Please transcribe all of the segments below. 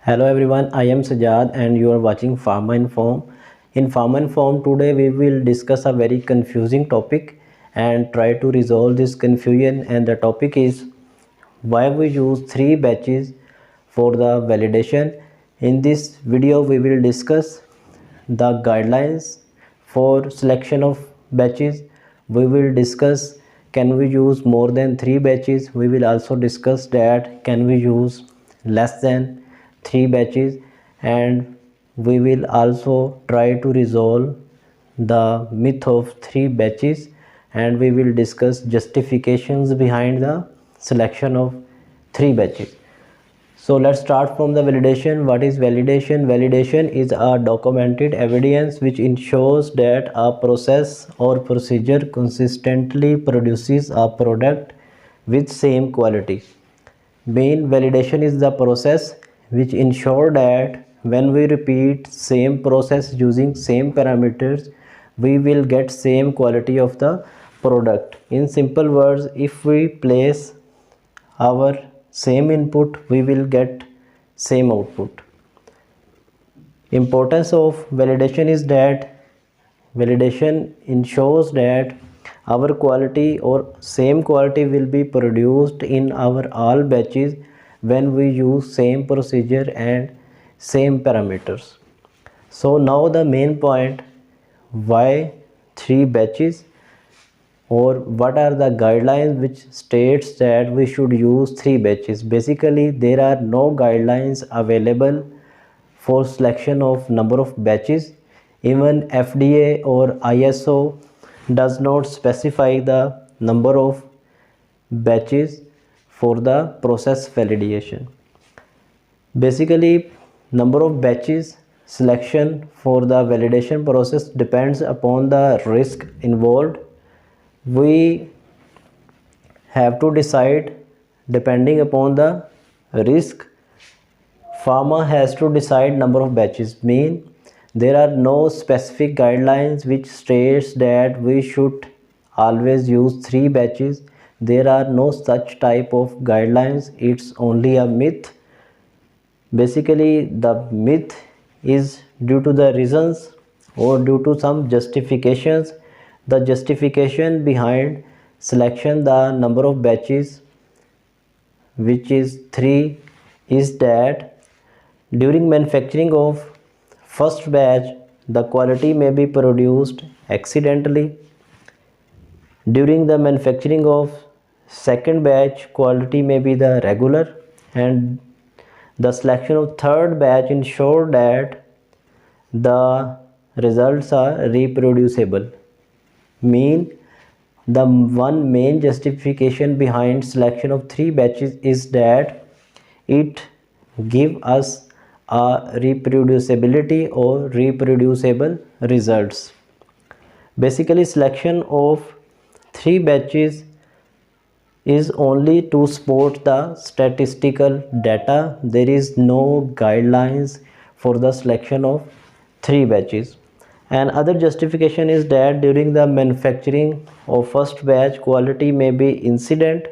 Hello everyone, I am Sajad and you are watching Pharmainform. In Pharmainform today we will discuss a very confusing topic and try to resolve this confusion, and the topic is why we use 3 batches for the validation. In this video we will discuss the guidelines for selection of batches. We will discuss can we use more than 3 batches. We will also discuss that can we use less than 3 batches, and we will also try to resolve the myth of 3 batches, and we will discuss justifications behind the selection of 3 batches. So let's start from the validation. What is validation? Validation is a documented evidence which ensures that a process or procedure consistently produces a product with same quality. Main validation is the process which ensure that when we repeat same process using same parameters, we will get same quality of the product. In simple words, if we place our same input, we will get same output. Importance of validation is that validation ensures that our quality or same quality will be produced in our all batches when we use same procedure and same parameters. So now the main point, why 3 batches, or what are the guidelines which states that we should use 3 batches. Basically there are no guidelines available for selection of number of batches. Even FDA or ISO does not specify the number of batches for the process validation. Basically number of batches selection for the validation process depends upon the risk involved. We have to decide depending upon the risk. Pharma has to decide number of batches. Mean there are no specific guidelines which states that we should always use 3 batches. There are no such type of guidelines. It's only a myth. Basically the myth is due to the reasons or due to some justifications. The justification behind selection the number of batches, which is 3, is that during manufacturing of first batch the quality may be produced accidentally. During the manufacturing of second batch quality may be the regular, and the selection of third batch ensure that the results are reproducible. Mean the one main justification behind selection of 3 batches is that it give us a reproducibility or reproducible results. Basically selection of 3 batches is only to support the statistical data. There is no guidelines for the selection of 3 batches. And other justification is that during the manufacturing of first batch quality may be incident,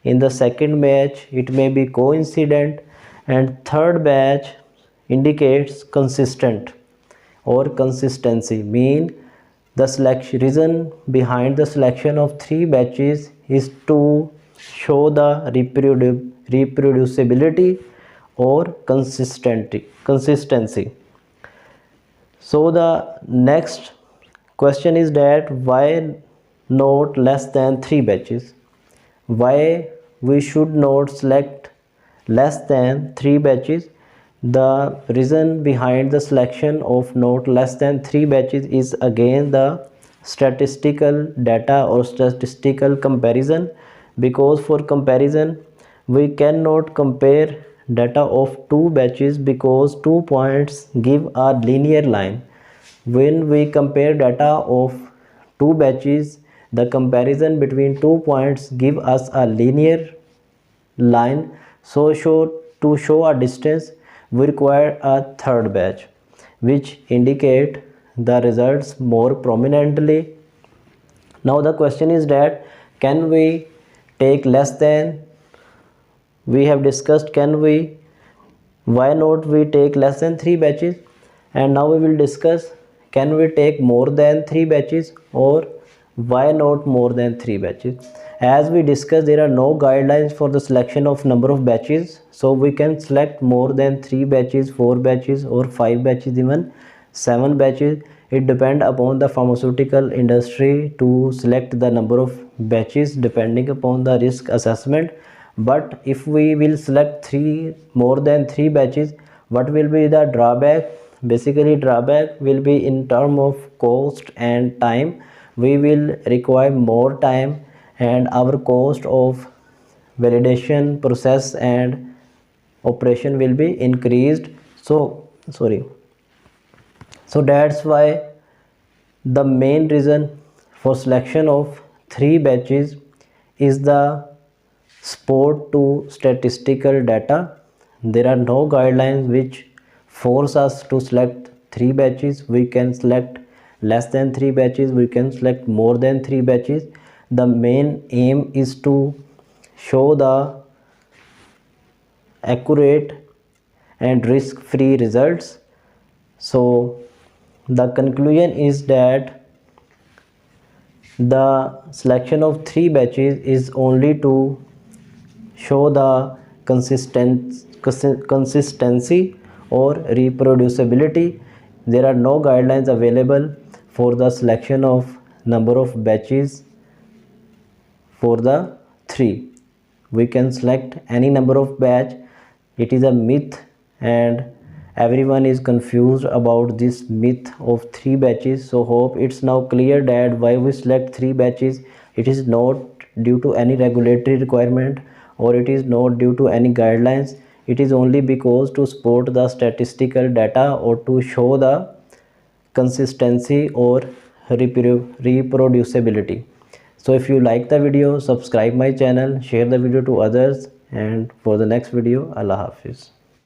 in the second batch it may be coincident, and third batch indicates consistent or consistency. Mean the selection reason behind the selection of 3 batches is to show the reproducibility or consistency. So the next question is that why not less than 3 batches? Why we should not select less than 3 batches? The reason behind the selection of not less than 3 batches is again the statistical data or statistical comparison, because for comparison we cannot compare data of 2 batches because 2 points give a linear line. When we compare data of 2 batches, the comparison between 2 points give us a linear line. So to show a distance we require a third batch which indicate the results more prominently. Now the question is that can we take less than? We have discussed can we why not we take less than 3 batches. And now we will discuss, can we take more than 3 batches, or why not more than 3 batches. As we discussed, there are no guidelines for the selection of number of batches, so we can select more than 3 batches, 4 batches, or 5 batches, even 7 batches. It depends upon the pharmaceutical industry to select the number of batches depending upon the risk assessment. But if we will select more than 3 batches, what will be the drawback? Basically, drawback will be in term of cost and time. We will require more time, and our cost of validation process and operation will be increased. So that's why the main reason for selection of 3 batches is the support to statistical data. There are no guidelines which force us to select 3 batches. We can select less than 3 batches, we can select more than 3 batches. The main aim is to show the accurate and risk-free results. So the conclusion is that the selection of 3 batches is only to show the consistency or reproducibility. There are no guidelines available for the selection of number of batches for the 3. We can select any number of batch. It is a myth, and everyone is confused about this myth of 3 batches. So hope it's now clear that why we select 3 batches. It is not due to any regulatory requirement, or it is not due to any guidelines. It is only because to support the statistical data or to show the consistency or reproducibility. So if you like the video, subscribe my channel, share the video to others, and for the next video, Allah Hafiz.